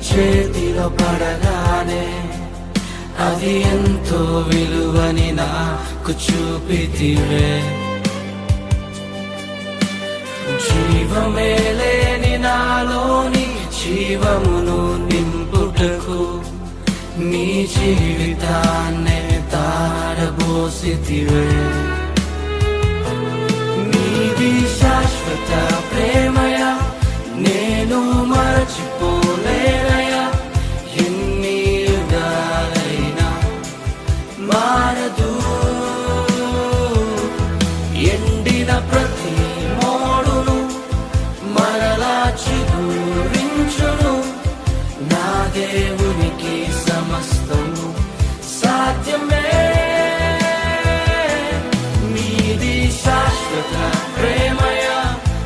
చేతిలో పడగానే అది ఎంతో విలువని నాకు చూపితివే. జీవమే లేని నాలోని జీవమును నింపుటకు నీ జీవితాన్నే తారబోసితివే. నీది శాశ్వత ప్రేమయ నేను మరచిపోలేనయా. ఎన్ని యుగాలైనా మారదు. ఎండిన ప్రతి మోడును మరలా చిగురించును. నా దేవునికి సమస్తము సాధ్యమే.